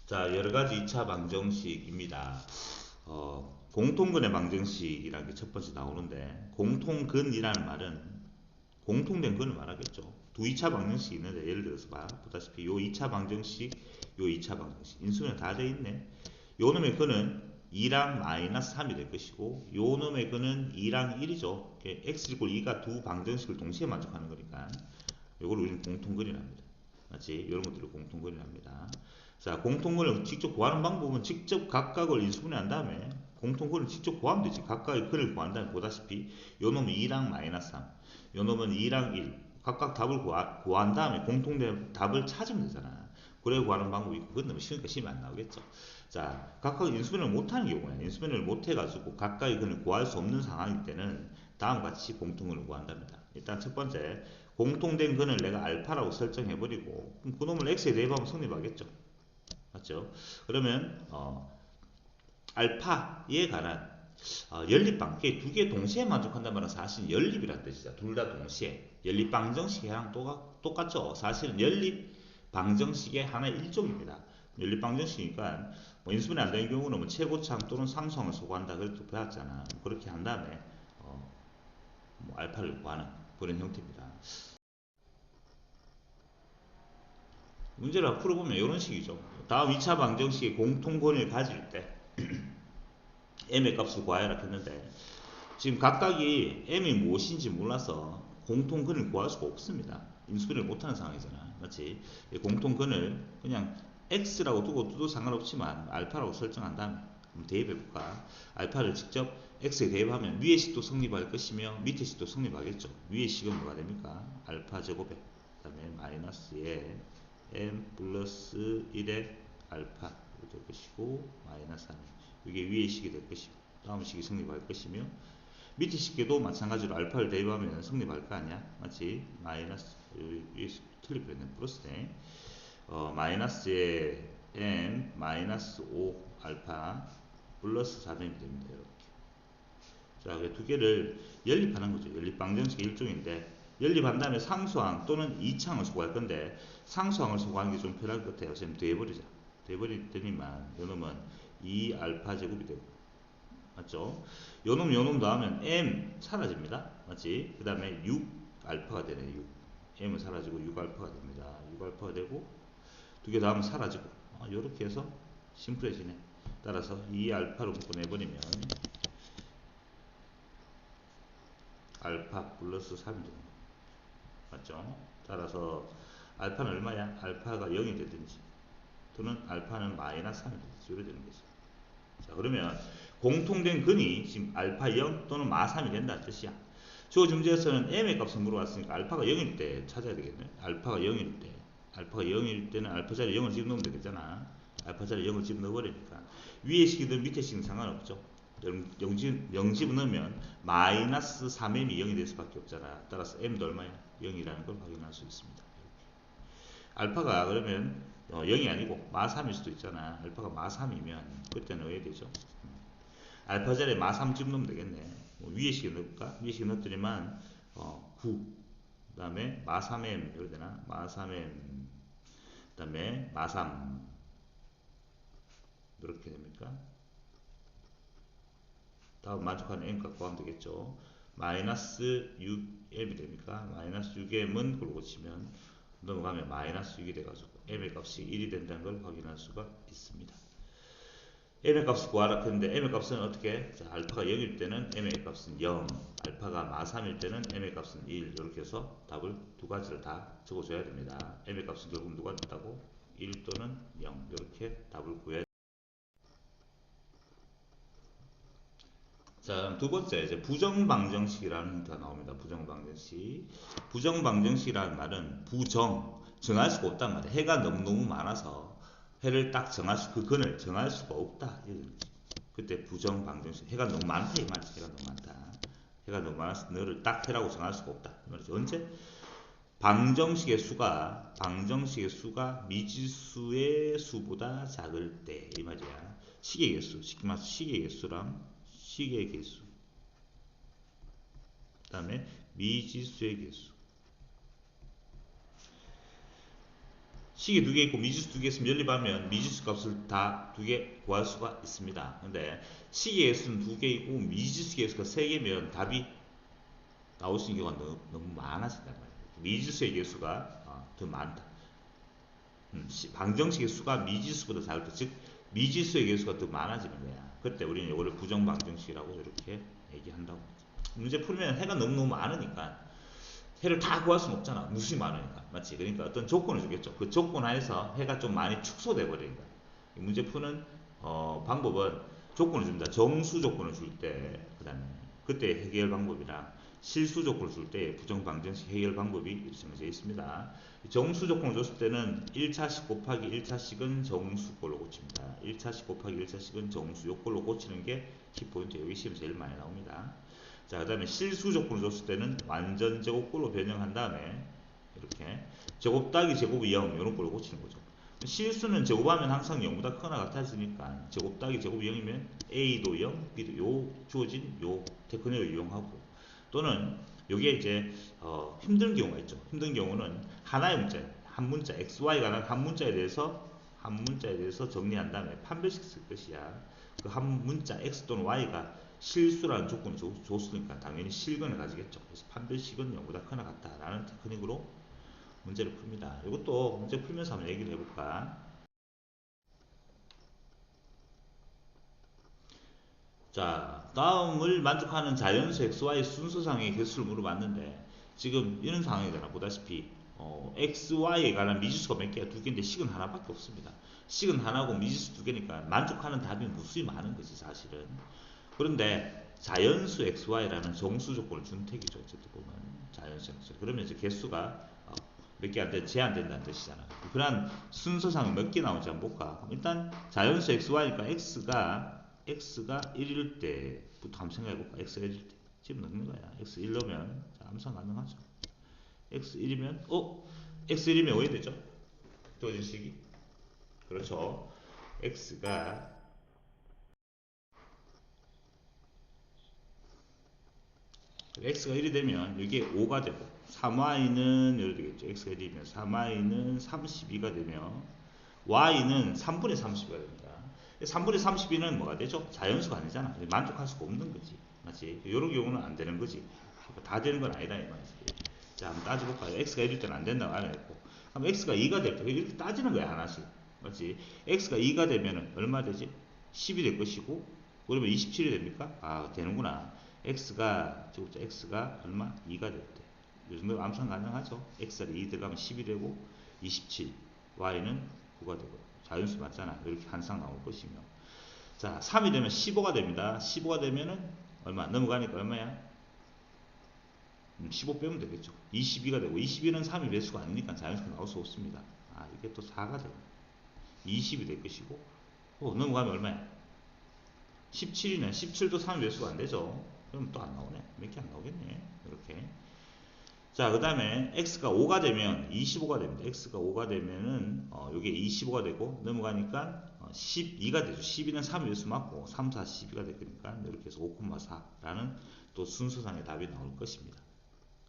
자, 여러가지 2차 방정식입니다. 공통근의 방정식이라는 게 첫 번째 나오는데, 공통근이라는 말은 공통된 근을 말하겠죠. 두 2차 방정식이 있는데, 예를 들어서 보다시피 요 2차 방정식, 요 2차 방정식 인수는 다 되어 있네. 요 놈의 근은 2랑 마이너스 3이 될 것이고, 요 놈의 근은 2랑 1이죠. x = 2가 두 방정식을 동시에 만족하는 거니까 요걸 우리는 공통근이랍니다. 맞지? 이런 것들을 공통근이랍니다. 자, 공통근을 직접 구하는 방법은 직접 각각을 인수분해한 다음에 공통근을 직접 구하면 되지. 각각의 근을 구한 다음에 보다시피 요 놈은 2랑 마이너스 3, 요 놈은 2랑 1 각각 답을 구한 다음에 공통된 답을 찾으면 되잖아. 그래 구하는 방법이 있고 그건 너무 쉬우니까 시험이 안 나오겠죠. 자, 각각 인수분해를 못하는 경우에 인수분해를 못해가지고 각각의 근을 구할 수 없는 상황일 때는 다음과 같이 공통근을 구한답니다. 일단 첫 번째, 공통된 근을 내가 알파라고 설정해버리고 그럼 그놈을 x에 대입하면 성립하겠죠. 맞죠? 그러면 알파에 관한 연립방, 두 개 동시에 만족한다는 말은 사실 연립이란 뜻이죠. 둘 다 동시에. 연립 방정식이랑 똑같죠. 사실은 연립 방정식의 하나의 일종입니다. 연립 방정식이니까 뭐 인수분해 안 되는 경우는 뭐 최고차항 또는 상수항을 소구한다 그렇게 배웠잖아. 그렇게 한 다음에 뭐 알파를 구하는 그런 형태입니다. 문제를 풀어보면 이런 식이죠. 다음 2차 방정식의 공통권을 가질 때 m의 값을 구하여라 했는데 지금 각각이 m이 무엇인지 몰라서 공통근을 구할 수가 없습니다. 인수분해를 못하는 상황이잖아. 맞지? 공통근을 그냥 x라고 두고도 상관없지만 알파라고 설정한 다음에 대입해볼까? 알파를 직접 x에 대입하면 위의 식도 성립할 것이며 밑의 식도 성립하겠죠. 위의 식은 뭐가 됩니까? 알파 제곱에 그 다음에 마이너스에 m 플러스 1의 알파 될 것이고 마이너스 3 이게 위의 식이 될 것이고 다음 식이 성립할 것이며 밑에 식계도 마찬가지로 알파를 대입하면 성립할 거 아니야? 맞지? 마이너스 위에서 틀릴 뻔했네. 플러스네. 마이너스에 m 마이너스 5 알파 플러스 4이 됩니다. 이렇게. 자, 두 개를 연립하는 거죠. 연립 방정식의 일종인데 연립한 다음에 상수항 또는 이차항을 소구할 건데 상수항을 소구하는 게 좀 편할 것 같아요. 지금 대해버리자. 대해버리더니만 요놈은 2알파 제곱이 되고 맞죠? 요놈 더하면 m 사라집니다. 맞지? 그 다음에 6알파가 되네. 6 m은 사라지고 6알파가 됩니다. 6알파가 되고 두 개 더하면 사라지고 요렇게 해서 심플해지네. 따라서 2알파로 묶어내버리면 알파 플러스 3이 되는 거예요. 맞죠? 따라서 알파는 얼마야? 알파가 0이 되든지 또는 알파는 마이너스 3이 되든지 이렇게 되는 거죠. 자, 그러면 공통된 근이 지금 알파 0 또는 마 3이 된다는 뜻이야. 주어진 문제에서는 m의 값을 물어봤으니까 알파가 0일 때 찾아야 되겠네. 알파가 0일 때는 알파 자리 0을 집어넣으면 되겠잖아. 알파 자리 0을 집어넣어버리니까 위의 식이든 밑의 식은 상관없죠. 0 집어넣으면 마이너스 3m이 0이 될 수밖에 없잖아. 따라서 m도 얼마야? 0이라는 걸 확인할 수 있습니다. 알파가 그러면 0이 아니고 마3일 수도 있잖아. 알파가 마3이면 그때는 어떻게 되죠? 알파 자리에 마3 집어넣으면 되겠네. 위에 식에 넣을까? 위에 식에 넣었더니만 9. 그 다음에 마3m 이렇게 되나? 마3m 그 다음에 마3 이렇게 됩니까? 다음 만족하는 m 값 구하면 되겠죠. 마이너스 6m이 됩니까? 마이너스 6m은 그걸 고치면 넘어가면 마이너스 6이 돼가지고 m의 값이 1이 된다는 걸 확인할 수가 있습니다. m의 값을 구하라 했는데 m의 값은 어떻게? 자, 알파가 0일 때는 m의 값은 0, 알파가 마3일 때는 m의 값은 1 이렇게 해서 답을 두 가지를 다 적어줘야 됩니다. m의 값은 결국 누가 됐다고? 1 또는 0 이렇게 답을 구해야 됩니다. 자, 두 번째 이제 부정방정식이라는 형태가 나옵니다. 부정방정식. 부정방정식이라는 말은 정할 수가 없단 말이에요. 해가 너무너무 많아서 해를 딱 그 근을 정할 수가 없다. 그때 부정방정식. 해가 너무 많다 이 말이지. 해가 너무 많다. 해가 너무 많아서 너를 딱 해라고 정할 수가 없다. 이 말이죠. 언제? 방정식의 수가 미지수의 수보다 작을 때 이 말이야. 식의 개수, 쉽게 말해서 식의 개수랑 식의 개수, 그 다음에 미지수의 개수. 식이 두 개 있고 미지수 두 개 있으면 연립하면 미지수 값을 다 두 개 구할 수가 있습니다. 근데 식의 개수는 두 개이고 미지수 개수가 세 개면 답이 나올 수 있는 경우가 너무 많아진단 말이에요. 미지수의 개수가 더 많다. 방정식의 수가 미지수보다 작을 때, 즉 미지수의 개수가 더 많아지는 거야. 그때 우리는 이거를 부정방정식이라고 이렇게 얘기한다고. 문제 풀면 해가 너무너무 많으니까 해를 다 구할 수는 없잖아. 무수히 많으니까. 맞지? 그러니까 어떤 조건을 주겠죠. 그 조건 하에서 해가 좀 많이 축소돼 버리니까. 문제 푸는 방법은 조건을 줍니다. 정수 조건을 줄 때, 그 다음에 그때 해결 방법이랑 실수 조건을 줄 때 부정 방정식 해결 방법이 이렇게 정해져 있습니다. 정수 조건을 줬을 때는 1차식 곱하기 1차식은 정수 걸로 고칩니다. 1차식 곱하기 1차식은 정수 요걸로 고치는 게 키포인트. 여기 시험 제일 많이 나옵니다. 자, 그 다음에 실수 조건을 줬을 때는 완전 제곱꼴로 변형한 다음에 이렇게 제곱 따기 제곱이 0 이런 걸로 고치는 거죠. 실수는 제곱하면 항상 0보다 크거나 같아지니까 제곱 따기 제곱이 0이면 A도 0, B도 요 주어진 요 테크닉을 이용하고, 또는 요게 이제 힘든 경우가 있죠. 힘든 경우는 하나의 문자, 한 문자 XY가 난 한 문자에 대해서 정리한 다음에 판별식 쓸 것이야. 그 한 문자 X 또는 Y가 실수라는 조건을 줬으니까 당연히 실근을 가지겠죠. 그래서 판별식은 0보다 크거나 같다라는 테크닉으로 문제를 풉니다. 이것도 문제 풀면서 한번 얘기를 해볼까. 자, 다음을 만족하는 자연수 XY 순서상의 개수를 물어봤는데, 지금 이런 상황이잖아. 보다시피 XY에 관한 미지수가 몇 개야? 두 개인데 식은 하나밖에 없습니다. 식은 하나고 미지수 두 개니까 만족하는 답이 무수히 많은 거지 사실은. 그런데 자연수 XY라는 정수 조건을 준 택이죠. 어쨌든 보면 자연수 XY. 그러면 이제 개수가 몇 개 안 돼, 제한된다는 뜻이잖아. 그러한 순서상 몇 개 나오는지 한번 볼까? 일단 자연수 XY니까 X가 1일 때부터 한번 생각해볼까? X가 1일 때. 지금 넣는 거야. X 1 넣으면 암산 가능하죠. X 1이면 X 1이면 왜 되죠? 주어진 식이? 그렇죠. X가 X가 1이 되면 이게 5가 되고 3Y는 이렇게 되겠죠. X가 1이면 3Y는 32가 되며 Y는 3분의 30이가 됩니다. 3분의 32는 뭐가 되죠? 자연수가 아니잖아. 만족할 수가 없는 거지. 맞지? 이런 경우는 안 되는 거지. 다 되는 건 아니다 이 말이지. 자, 한번 따져볼까요? X가 1일 때는 안 된다고 알아냈고, 그럼 X가 2가 될 때 이렇게 따지는 거야 하나씩. 맞지? X가 2가 되면 얼마 되지? 10이 될 것이고, 그러면 27이 됩니까? 아, 되는구나. X가 얼마? 2가 될 때. 이 정도 암산 가능하죠? X가 2 들어가면 10이 되고 27, Y는 9가 되고. 자연수 맞잖아. 이렇게 항상 나올 것이며. 자, 3이 되면 15가 됩니다. 15가 되면은 얼마? 넘어가니까 얼마야? 15 빼면 되겠죠. 22가 되고, 22는 3이 배수가 아니니까 자연수가 나올 수 없습니다. 아, 이게 또 4가 되고 20이 될 것이고, 넘어가면 얼마야? 17이네. 17도 3이 배수가 안 되죠. 그럼 또 안 나오네. 몇 개 안 나오겠네. 이렇게. 자, 그 다음에 x가 5가 되면 25가 됩니다. x가 5가 되면은 요게 25가 되고, 넘어가니까 12가 되죠. 12는 3의 배수 맞고 3, 4, 12가 되니까 이렇게 해서 5,4라는 또 순서상의 답이 나올 것입니다.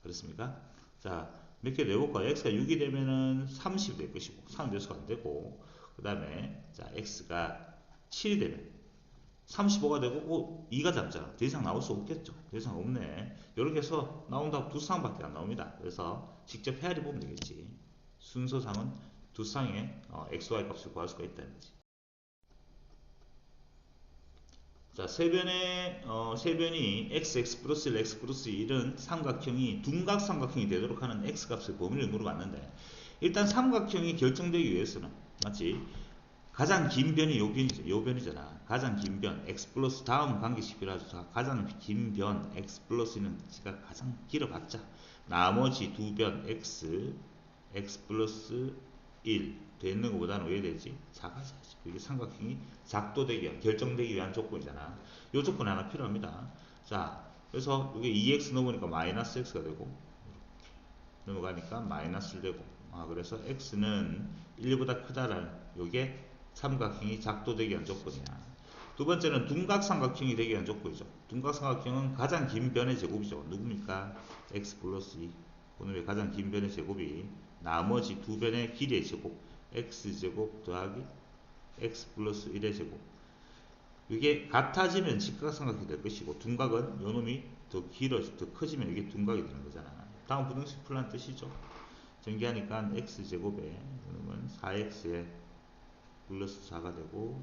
그렇습니까? 자, 몇 개 내볼까요? x가 6이 되면은 30이 될 것이고 3의 배수가 안 되고, 그 다음에 자, x가 7이 되면 35가 되고 2가 잡잖아. 더 이상 나올 수 없겠죠. 더 이상 없네. 이렇게 해서 나온 답 두 쌍밖에 안 나옵니다. 그래서 직접 헤아려 보면 되겠지. 순서상은 두 쌍의 XY 값을 구할 수가 있다는 거지. 자, 세변이 x 플러스 1, x 플러스 1은 삼각형이 둔각삼각형이 되도록 하는 x 값의 범위를 물어봤는데, 일단 삼각형이 결정되기 위해서는, 맞지? 가장 긴 변이 요 변이잖아. 가장 긴 변 x 플러스 다음 관계식 필요하죠. 가장 긴 변 x 플러스는 지가 가장 길어봤자 나머지 두 변 x 플러스 1 되는 것보다는 왜 되지? 작아져야지. 이게 삼각형이 작도되기 위한, 결정되기 위한 조건이잖아. 요 조건 하나 필요합니다. 자, 그래서 이게 2x 넘으니까 마이너스 x가 되고, 넘어가니까 마이너스를 되고, 그래서 x는 1보다 크다라는 요게 삼각형이 작도되기 위한 조건이야. 두 번째는 둔각삼각형이 되기 위한 조건이죠. 둔각삼각형은 가장 긴 변의 제곱이죠. 누굽니까? x 플러스 2. 오늘의 가장 긴 변의 제곱이 나머지 두 변의 길이의 제곱. x제곱 더하기 x 플러스 1의 제곱. 이게 같아지면 직각삼각이 될 것이고 둔각은 요놈이 더 더 커지면 이게 둔각이 되는 거잖아. 다음 부등식 풀란 뜻이죠. 전개하니까 x제곱에 그러면 4x에 플러스 4가 되고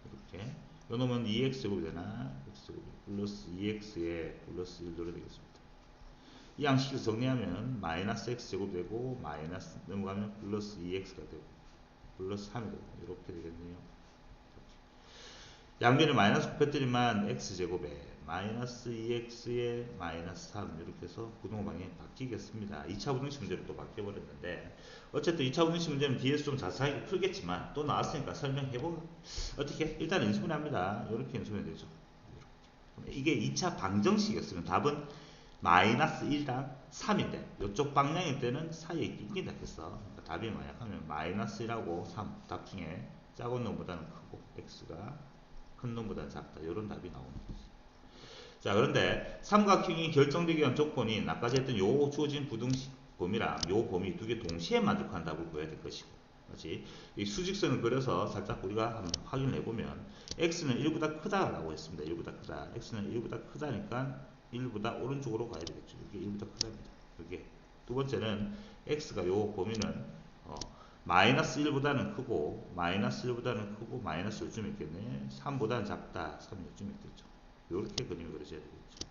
이렇게 요놈은 2x제곱이 되나 x제곱 플러스 2x에 플러스 1 노래 되겠습니다. 이 양식을 정리하면 마이너스 x제곱 되고 마이너스 넘어가면 플러스 2x가 되고 플러스 3이 되고 이렇게 되겠네요. 양변을 마이너스 곱했더니만 x제곱에 마이너스 2x에 마이너스 3 이렇게 해서 부동 방향이 바뀌겠습니다. 2차 부등식 문제로 또 바뀌어버렸는데 어쨌든 2차 부등식 문제는 뒤에서 좀 자세하게 풀겠지만 또 나왔으니까 설명해보고 어떻게 일단 인수분해 합니다. 이렇게 인수분해 되죠. 이게 2차 방정식이었으면 답은 마이너스 1이랑 3인데 이쪽 방향일 때는 사이에 끼긴다 했어. 그러니까 답이 뭐냐 하면 마이너스 1하고 3 답 중에 작은 놈보다는 크고 x가 큰 놈보다 작다. 이런 답이 나오는 거지. 자, 그런데 삼각형이 결정되기 위한 조건이 아까 했던 요 주어진 부등식 범위랑 요 범위 두 개 동시에 만족하는 답을 구해야 될 것이고, 그렇지? 이 수직선을 그려서 살짝 우리가 한번 확인을 해보면 x는 1보다 크다라고 했습니다. 1보다 크다. x는 1보다 크다니까 1보다 오른쪽으로 가야 되겠죠. 이게 1보다 크답니다. 이게 두 번째는 x가 요 범위는 마이너스 1보다는 크고 마이너스 1보다는 크고 마이너스 요쯤 있겠네. 3보다는 작다. 3 요쯤 있겠죠. 이렇게 그림을 그려줘야 되겠죠.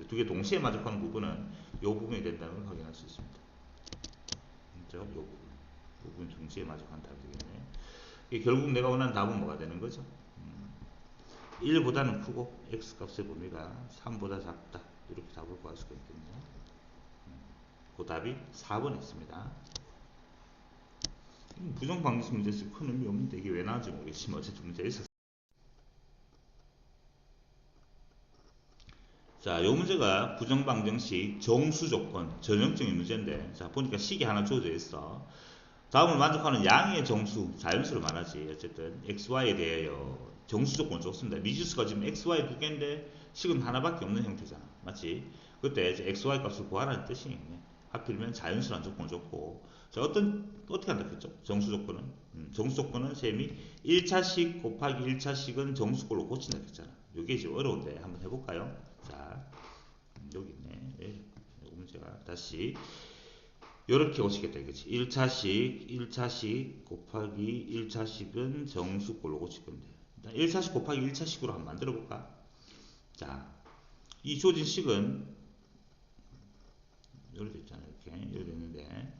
두 개 동시에 만족하는 부분은 이 부분이 된다는 걸 확인할 수 있습니다. 그렇죠? 이 부분 동시에 만족하는 답이 되겠네. 결국 내가 원하는 답은 뭐가 되는 거죠? 1보다는 크고 x 값의 범위가 3보다 작다. 이렇게 답을 구할 수가 있겠네요. 그 답이 4번에 있습니다. 부정방정식 문제에서 큰 의미 없는데 이게 왜 나왔는지 모르겠지만 어쨌든 문제가 있었어요. 자, 이 문제가 부정방정식 정수조건 전형적인 문제인데, 자 보니까 식이 하나 주어져 있어. 다음을 만족하는 양의 정수, 자연수를 말하지. 어쨌든 xy에 대하여 정수조건을 줬습니다. 미지수가 지금 xy 두 개인데 식은 하나밖에 없는 형태잖아, 맞지? 그때 이제 xy 값을 구하라는 뜻이겠네. 하필이면 자연수라는 조건을 줬고, 자 어떻게 한다 했죠? 정수조건은 정수조건은 셈이 1차식 곱하기 1차식은 정수꼴로 고친다 했잖아. 이게 지금 어려운데 한번 해볼까요? 자, 여기 있네. 예, 이 문제가 다시 이렇게 오시겠다 이거지. 1차식 곱하기 1차식은 정수꼴로 고칠 건데, 1차식 곱하기 1차식으로 한번 만들어 볼까? 자, 이 주어진 식은 이렇게 있잖아요. 이렇게 있는데,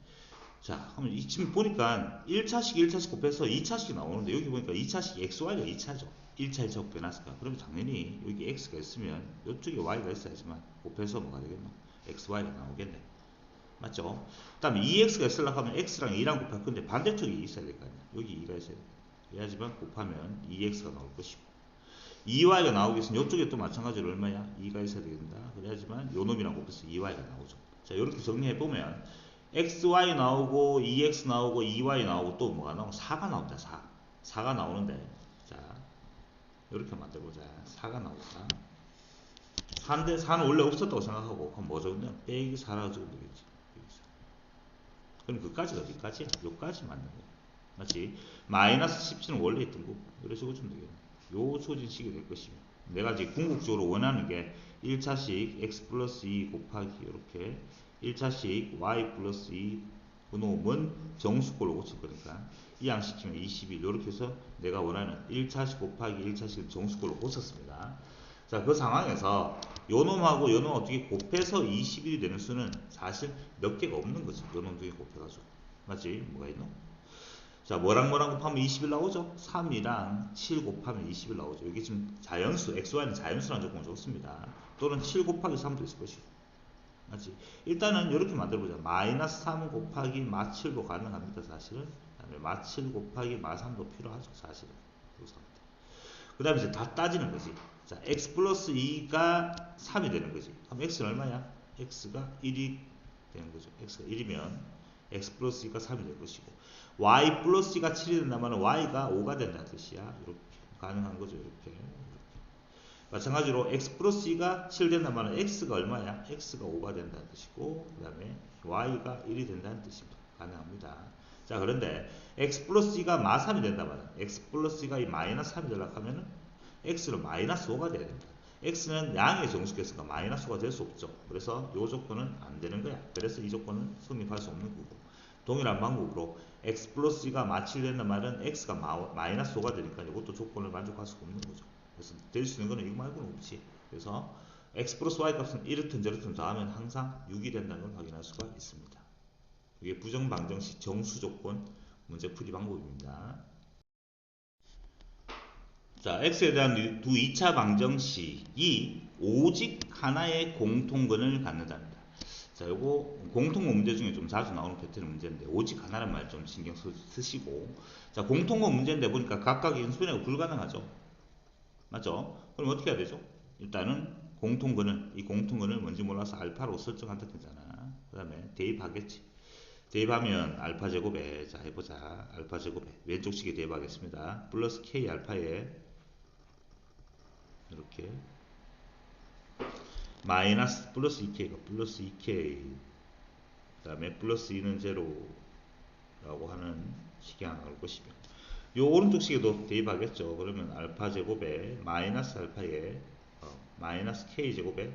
자, 그럼 지금 보니까 1차식 곱해서 2차식이 나오는데, 여기 보니까 2차식 xy가 2차죠. 1차 1차 곱해놨을까? 그러면 당연히 여기 x가 있으면 이쪽에 y가 있어야지만 곱해서 뭐가 되겠노? xy가 나오겠네. 맞죠? 그 다음에 2x가 있으려고 하면 x랑 2랑 곱할 건데 반대쪽에 2 있어야 될 거 아니야. 여기 2가 있어야 돼. 그래야지만 곱하면 2x가 나올 것이고, 2y가 나오기 위해서는 이쪽에 또 마찬가지로 얼마야? 2가 있어야 된다. 그래야지만 요 놈이랑 곱해서 2y가 나오죠. 자, 이렇게 정리해보면 xy 나오고 2x 나오고 2y 나오고 또 뭐가 나오고 4가 나온다. 4가 나오는데, 자 이렇게 만들어보자. 4가 나오자. 4인데 4는 원래 없었다고 생각하고 그럼 뭐 적으면 빼기 4라고 적으면 되겠지. 그럼 그까지가 어디까지야? 요까지 맞는 거야. 맞지? 마이너스 17은 원래 있던 거. 이런 식으로 주면 되겠네. 요 소진식이 될 것이며, 내가 이제 궁극적으로 원하는 게 1차식 x 플러스 2 곱하기 이렇게 1차식 y 플러스 2 그놈은 정수꼴로 고칠 거니까 이 양식이면 21 이렇게 해서 내가 원하는 1차식 곱하기 1차식을 정수꼴로 고쳤습니다. 자, 그 상황에서 요 놈하고 요 놈 어떻게 곱해서 21이 되는 수는 사실 몇 개가 없는 거지. 요 놈 두 개 곱해가지고. 맞지? 뭐가 있노? 자, 뭐랑 곱하면 20일 나오죠? 3이랑 7 곱하면 20일 나오죠. 이게 지금 자연수, xy는 자연수라는 조건을 줬습니다. 또는 7 곱하기 3도 있을 것이고. 맞지? 일단은 이렇게 만들어보자. 마이너스 3 곱하기 마 7도 가능합니다, 사실은. 그 다음에 마 7 곱하기 마 3도 필요하죠, 사실은. 그 다음에 이제 다 따지는 거지. 자, x 플러스 2가 3이 되는 거지. 그럼 x는 얼마냐? x가 1이 되는 거죠. x가 1이면 x 플러스 2가 3이 될 것이고, y 플러스 2가 7이 된다면 y가 5가 된다는 뜻이야. 이렇게 가능한 거죠. 이렇게. 마찬가지로 x 플러스 2가 7 된다면 x가 얼마야? x가 5가 된다는 뜻이고, 그 다음에 y가 1이 된다는 뜻입니다. 가능합니다. 자, 그런데 x 플러스 2가 마 3이 된다 말은 x 플러스 2가 이 마이너스 3이 되려고 하면은 x는 마이너스 5가 돼야 됩니다. x는 양의 정수계수가 마이너스 5가 될 수 없죠. 그래서 이 조건은 안 되는 거야. 그래서 이 조건은 성립할 수 없는 거고, 동일한 방법으로 x 플러스 2가 마 7이 된다 말은 x가 마이너스 5가 되니까 이것도 조건을 만족할 수가 없는 거죠. 그래서 될 수 있는 거는 이거 말고는 없지. 그래서 x 플러스 y 값은 이렇든 저렇든 더하면 항상 6이 된다는 걸 확인할 수가 있습니다. 이게 부정방정식 정수조건 문제풀이 방법입니다. 자, x에 대한 두 2차 방정식이 오직 하나의 공통근을 갖는답니다. 자, 요거 공통근 문제 중에 좀 자주 나오는 패턴 문제인데 오직 하나란 말 좀 신경 쓰시고, 자, 공통근 문제인데 보니까 각각의 인수분해가 불가능하죠. 맞죠? 그럼 어떻게 해야 되죠? 일단은 이 공통근을 뭔지 몰라서 알파로 설정한다 했잖아. 그 다음에 대입하겠지. 대입하면 알파 제곱에, 자 해보자. 알파 제곱에 왼쪽 식에 대입하겠습니다. 플러스 k 알파에 이렇게 마이너스 플러스 2k가 플러스 2k, 그 다음에 플러스 2는 제로라고 하는 식이 하나 나올 것이며, 요 오른쪽 식에도 대입하겠죠. 그러면 알파 제곱에 마이너스 알파에 마이너스 k 제곱에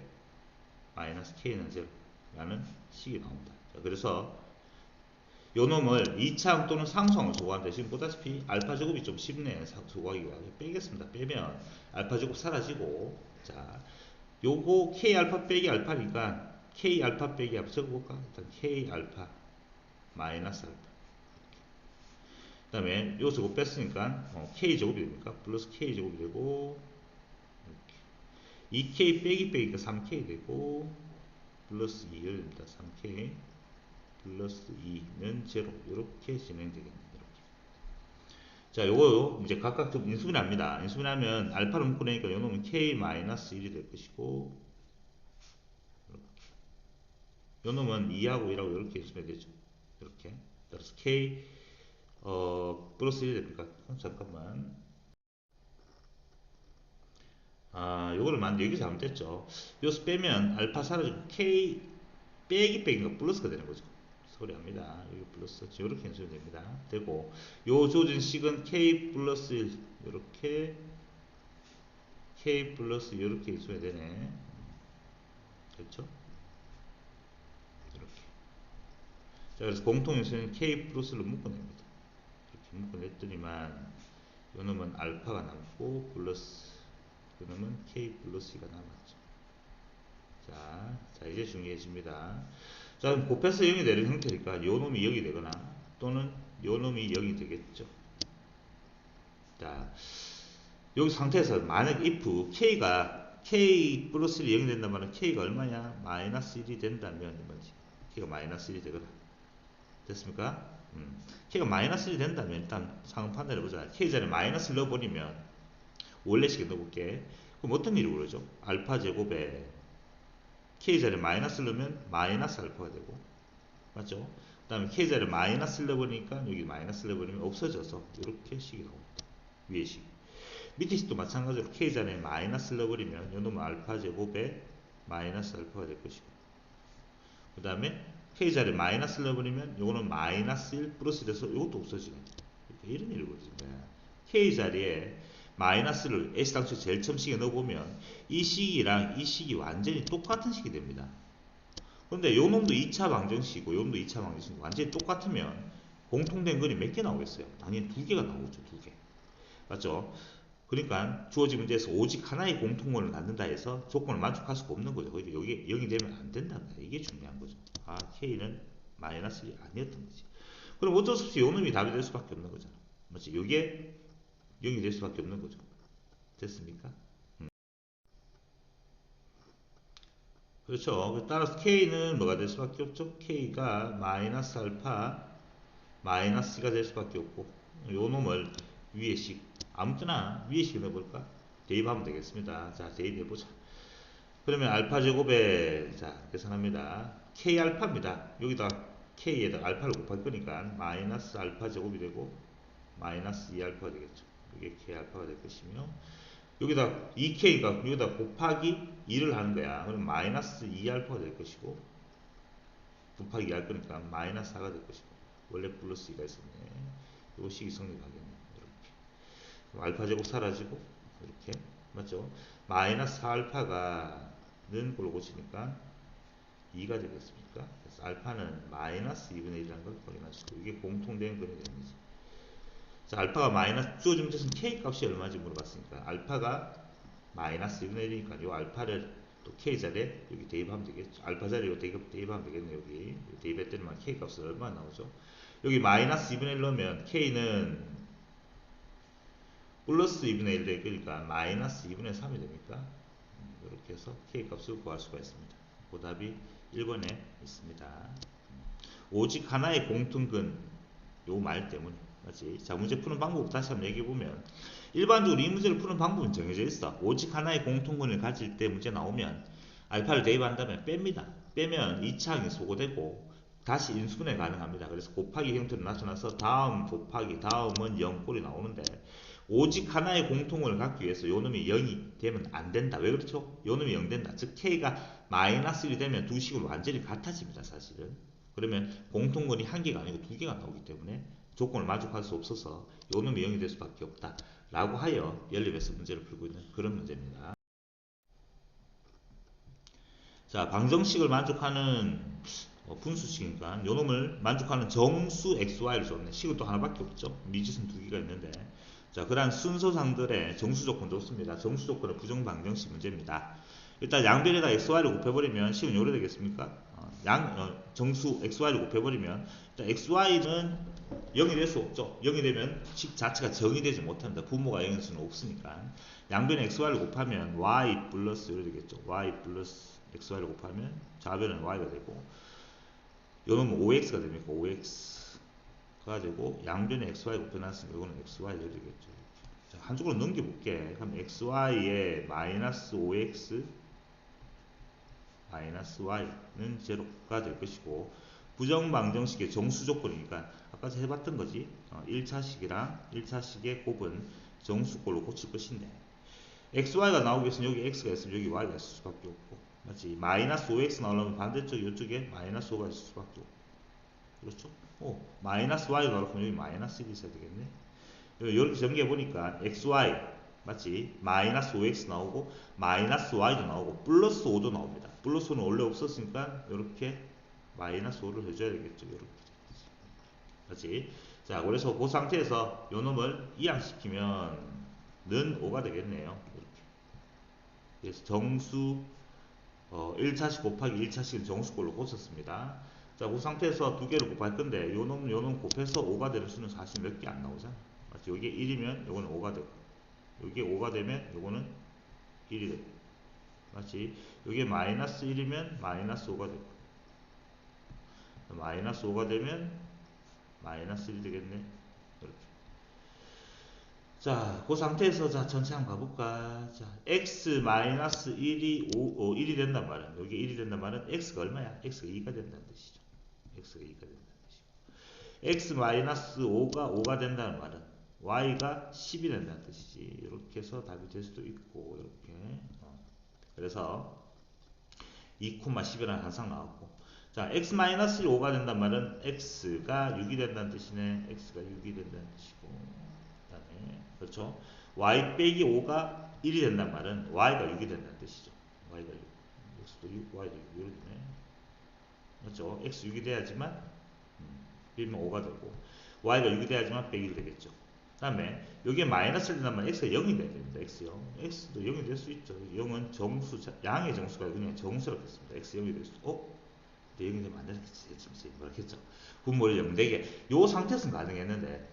마이너스 k는 제로라는 식이 나옵니다. 자, 그래서 요 놈을 2차항 또는 상수항을 소거하는데 지금 보다시피 알파 제곱이 좀 쉽네. 소거하기가. 빼겠습니다. 빼면 알파 제곱 사라지고, 자 요거 k 알파 빼기 알파니까 k 알파 빼기 알파 적어볼까? 일단 k 알파 마이너스 알파, 그 다음에 요 제곱 뺐으니까 k 제곱이 됩니까? 플러스 k 제곱이 되고, 이렇게 2k 빼기 빼기가 3k 되고 플러스 2가 됩니다. 3k 플러스 2는 제로, 이렇게 진행되겠네요. 이렇게. 자, 요거 이제 각각 좀 인수분해합니다. 인수분해하면 알파를 묶어내니까 요 놈은 k 마이너스 1이 될 것이고, 요 놈은 2하고 1하고 이렇게 인수분해되죠. 이렇게. 따라서 k 플러스 1이 됩니까? 잠깐만. 요거를 여기 잘못됐죠. 요수 빼면 알파 사라지고 k 빼기 빼기가 플러스가 되는 거죠. 소리합니다. 여기 플러스 이렇게 인수가 됩니다. 되고, 요 조진 식은 k 플러스 1 이렇게, k 플러스 이렇게 인수가 되네. 그렇죠? 이렇게. 자, 그래서 공통 인수는 k 플러스를 묶어냅니다. 이렇게 묶어냈더니만 요 놈은 알파가 남고 플러스, 요 놈은 k 플러스가 남았죠. 자, 이제 중요해집니다. 자, 그럼 곱해서 0이 되는 형태니까 요 놈이 0이 되거나 또는 요 놈이 0이 되겠죠. 자, 여기 상태에서 만약 if k가 k 플러스 1이 0이 된다면 k가 얼마냐? 마이너스 1이 된다면 이거지. k가 마이너스 1이 되거나. 됐습니까? k가 마이너스 1이 된다면 일단 상응 판단해보자. k 자리에 마이너스를 넣어버리면 원래 식에 넣어볼게. 그럼 어떤 일이 벌어져? 알파 제곱에 k 자리에 마이너스를 넣으면 마이너스 알파가 되고, 맞죠? 그 다음에 k 자리에 마이너스를 넣어버리니까 여기 마이너스를 넣어버리면 없어져서 이렇게 식이 나옵니다. 위에 식. 밑에 식도 마찬가지로 k 자리에 마이너스를 넣어버리면 이놈은 알파 제곱에 마이너스 알파가 될 것이고, 그 다음에 k 자리에 마이너스를 넣어버리면 이거는 마이너스 1 플러스 돼서 이것도 없어지네. 이런 일이 벌어진 거야. k 자리에 마이너스를 S당초 제일 처음 식에 넣어보면 이 식이랑 이 식이 완전히 똑같은 식이 됩니다. 그런데 요 놈도 2차 방정식이고 요 놈도 2차 방정식이고 완전히 똑같으면 공통된 근이 몇 개 나오겠어요? 당연히 2개가 나오죠. 2개. 맞죠? 그러니까 주어진 문제에서 오직 하나의 공통근을 갖는다 해서 조건을 만족할 수가 없는 거죠. 그러니까 여기 0이 되면 안 된다는 거야. 이게 중요한 거죠. K는 마이너스 1이 아니었던 거지. 그럼 어쩔 수 없이 요 놈이 답이 될 수밖에 없는 거잖아. 맞지? 요게 0이 될 수밖에 없는 거죠. 됐습니까? 그렇죠. 따라서 K는 뭐가 될 수밖에 없죠? K가 마이너스 알파 마이너스가 될 수밖에 없고, 요 놈을 위에 식 아무 때나 위에 식 넣어볼까? 대입하면 되겠습니다. 자, 대입해보자. 그러면 알파 제곱에, 자, 계산합니다. K 알파입니다. 여기다 K에다 알파를 곱할 거니까 마이너스 알파 제곱이 되고 마이너스 2알파가 되겠죠. 이게 K 알파가 될 것이며, 여기다 2K가 여기다 곱하기 2를 하는 거야. 그럼 마이너스 2알파가 될 것이고, 곱하기 할 거니까 마이너스 4가 될 것이고 원래 플러스 2가 있었네. 요 식이 성립하겠네. 이렇게 알파 제곱 사라지고 이렇게 맞죠? 마이너스 4알파가는 꼴로 고치니까 2가 되겠습니까? 그래서 알파는 마이너스 2분의 1이라는 걸 확인하시고 이게 공통된 근이 되는 거지. 자, 알파가 마이너스 주어진 문제에서는 K 값이 얼마인지 물어봤으니까 알파가 마이너스 2분의 1이니까 이 알파를 또 K 자리에 여기 대입하면 되겠죠. 알파 자리에 대입하면 되겠네. 여기 대입했더니 K 값은 얼마 나오죠? 여기 마이너스 2분의 1 넣으면 K는 플러스 2분의 1 되니까 마이너스 2분의 3이 되니까 이렇게 해서 K 값을 구할 수가 있습니다. 그 답이 1번에 있습니다. 오직 하나의 공통근 요 말 때문에 맞지? 자, 문제 푸는 방법 다시 한번 얘기해보면 일반적으로 이 문제를 푸는 방법은 정해져 있어. 오직 하나의 공통근을 가질 때 문제 나오면 알파를 대입한 다음에 뺍니다. 빼면 2차 항이 소거되고 다시 인수분해 가능합니다. 그래서 곱하기 형태로 나타나서 다음 곱하기 다음은 0꼴이 나오는데 오직 하나의 공통을 갖기 위해서 요놈이 0이 되면 안 된다. 왜 그렇죠? 요놈이 0 된다. 즉 K가 마이너스 1이 되면 두 식으로 완전히 같아집니다. 사실은. 그러면 공통근이 한 개가 아니고 두 개가 나오기 때문에 조건을 만족할 수 없어서 요놈이 0이 될 수밖에 없다. 라고 하여 연립에서 문제를 풀고 있는 그런 문제입니다. 자, 방정식을 만족하는 분수식이니까 요놈을 만족하는 정수 xy를 줬네. 식은 또 하나밖에 없죠. 미지수는 두 개가 있는데 자, 그러한 순서상들의 정수 조건 좋습니다. 정수 조건은 부정방정식 문제입니다. 일단 양변에다 xy를 곱해버리면 식은 요래 되겠습니까? 정수 xy를 곱해버리면 일단 xy는 0이 될 수 없죠. 0이 되면 식 자체가 정의되지 못합니다. 부모가 0일 수는 없으니까. 양변에 xy를 곱하면 y 플러스 요래 되겠죠. y 플러스 xy를 곱하면 좌변은 y가 되고 요놈은 5x가 됩니까? 5x가 되고 양변에 xy 곱해놨으면 이거는 xy 이래 되겠죠. 자, 한쪽으로 넘겨볼게. 그럼 xy에 마이너스 5x 마이너스 y는 제로가 될 것이고 부정방정식의 정수 조건이니까 아까 해봤던 거지. 1차식이랑 1차식의 곱은 정수꼴로 고칠 것인데 xy가 나오기 위해서는 여기 x가 있으면 여기 y가 있을 수밖에 없고 맞지? 마이너스 5x 나오려면 반대쪽 이쪽에 마이너스 5가 있을 수밖에 없고 그렇죠? 마이너스 y 나오려면 여기 마이너스 1이 있어야 되겠네. 이렇게 전개해보니까 xy 맞지? 마이너스 5x 나오고 마이너스 y도 나오고 플러스 5도 나옵니다. 플러스 5는 원래 없었으니까 이렇게 마이너스 5를 해줘야 되겠죠. 이렇게 맞지? 자, 그래서 그 상태에서 요 놈을 이항시키면 는 5가 되겠네요. 이렇게. 그래서 정수 1차식 곱하기 1차식은 정수꼴로 고쳤습니다. 자, 그 상태에서 두 개를 곱할 건데 요놈 곱해서 5가 되는 수는 사실 몇 개 안 나오잖아. 맞지? 여기 1이면 요거는 5가 되고 여기 5가 되면 요거는 1이 되고 맞지? 여기 마이너스 1이면 마이너스 5가 되고 마이너스 5가 되면 마이너스 1이 되겠네. 이렇게. 자, 그 상태에서 자 전체 한번 가볼까? 자, x 마이너스 1이 된단 말은 여기 1이 된단 말은 x가 얼마야? x가 2가 된다는 뜻이죠. x가 2가 된다는 뜻이고 x 마이너스 5가 된다는 말은 y가 10이 된다는 뜻이지. 이렇게 해서 답이 될 수도 있고 이렇게 그래서 2,10이라는 항상 나왔고 자 x 마이너스 5가 된다는 말은 x가 6이 된다는 뜻이네. x가 6이 된다는 뜻이고 그다음에 그렇죠. y 빼기 5가 1이 된다는 말은 y가 6이 된다는 뜻이죠. y가 6 x도 6 y도 6 이렇게 되네. 그렇죠. x 6이 돼야지만 빌면 5가 되고 y가 6이 돼야지만 100이 되겠죠. 그 다음에 여기에 마이너스를 된다면 x가 0이 돼야 됩니다. x0 x도 0이 될 수 있죠. 0은 정수 양의 정수가 그냥 정수라고 했습니다. x 0이 될 수 있고 0이 되면 안 되겠지. 뭐라겠죠. 분모를 0 되게 요 상태에서는 가능했는데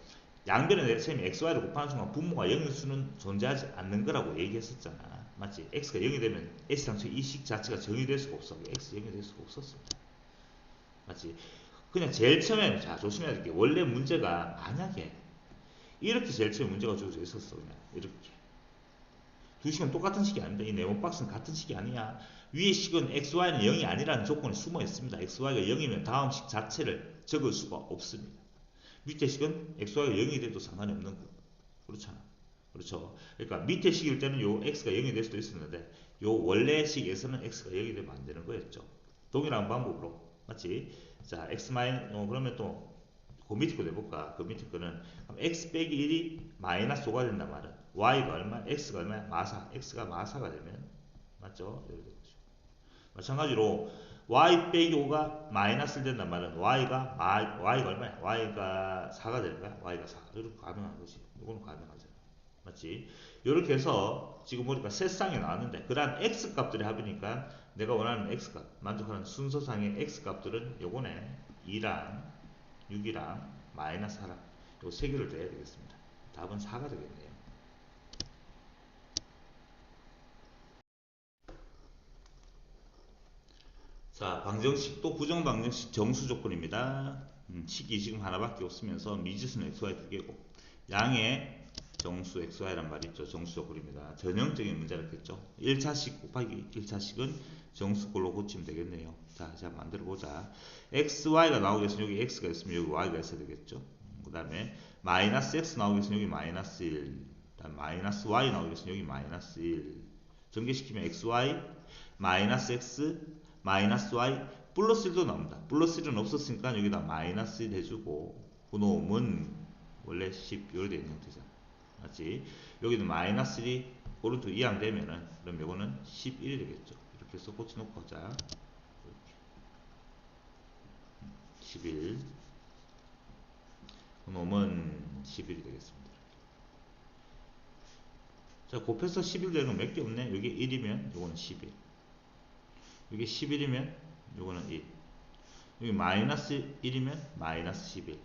양변에 셈이 xy를 곱하는 순간 분모가 0일 수는 존재하지 않는 거라고 얘기했었잖아. 맞지? x가 0이 되면 x상수 이 식 자체가 정의 될 수가 없어. x 0이 될 수가 없었습니다. 맞지? 그냥 제일 처음에 자 조심해야 될 게 원래 문제가 만약에 이렇게 제일 처음에 문제가 주어져 있었어. 그냥 이렇게 두 식은 똑같은 식이 아닙니다. 이 네모 박스는 같은 식이 아니야. 위의 식은 xy는 0이 아니라는 조건이 숨어 있습니다. xy가 0이면 다음 식 자체를 적을 수가 없습니다. 밑에 식은 xy가 0이 돼도 상관이 없는 거. 그렇잖아. 그렇죠. 그러니까 밑에 식일 때는 요 x가 0이 될 수도 있었는데 요 원래 식에서는 x가 0이 되면 안 되는 거였죠. 동일한 방법으로 맞지? 자, x 그러면 또 그 밑에 거 내볼까? 그 밑에 거는 그럼 x 빼기 1이 마이너스 5가 된단 말은 y가 얼마? x가 얼마야? 마사. x가 마사가 되면 맞죠? 이렇게 되죠. 마찬가지로 y 빼기 5가 마이너스 된단 말은 y가 얼마야? y가 4가 되는 거야? y가 4. 이렇게 가능한 거지. 이거는 가능하잖아. 맞지? 이렇게 해서 지금 보니까 세 쌍이 나왔는데 그 다음 x 값들의 합이니까 내가 원하는 x 값 만족하는 순서상의 x 값들은 요거네. 2랑 6이랑 마이너스 4랑 요 세 개를 더해야 되겠습니다. 답은 4가 되겠네요. 자, 방정식 또 부정방정식 정수 조건입니다. 식이 지금 하나밖에 없으면서 미지수는 xy 두 개고 양의 정수 xy란 말이 있죠. 정수 조건입니다. 전형적인 문제를 했겠죠. 1차식 곱하기 1차식은 정수꼴로 고치면 되겠네요. 자, 이제 한번 만들어 보자. xy가 나오기 위해서 여기 x가 있으면 여기 y가 있어야 되겠죠. 그 다음에 마이너스 x 나오기 위해서 여기 마이너스 1, 그다음 마이너스 y 나오기 위해서 여기 마이너스 1. 전개시키면 xy 마이너스 x 마이너스 y 플러스 1도 나옵니다. 플러스 1은 없었으니까 여기다 마이너스 1 해주고 그놈은 원래 10 이렇게 되어 있는 형태잖아. 맞지? 여기는 마이너스 1이 오른쪽 이항되면은 그럼 요거는 11이 되겠죠. 이렇게 해서 고쳐놓고 하자. 이렇게 11 그놈은 11이 되겠습니다. 자, 곱해서 11 되는 건 몇 개 없네. 여기 1이면 요거는 11. 여기 11이면 요거는 1. 여기 마이너스 1이면 마이너스 11.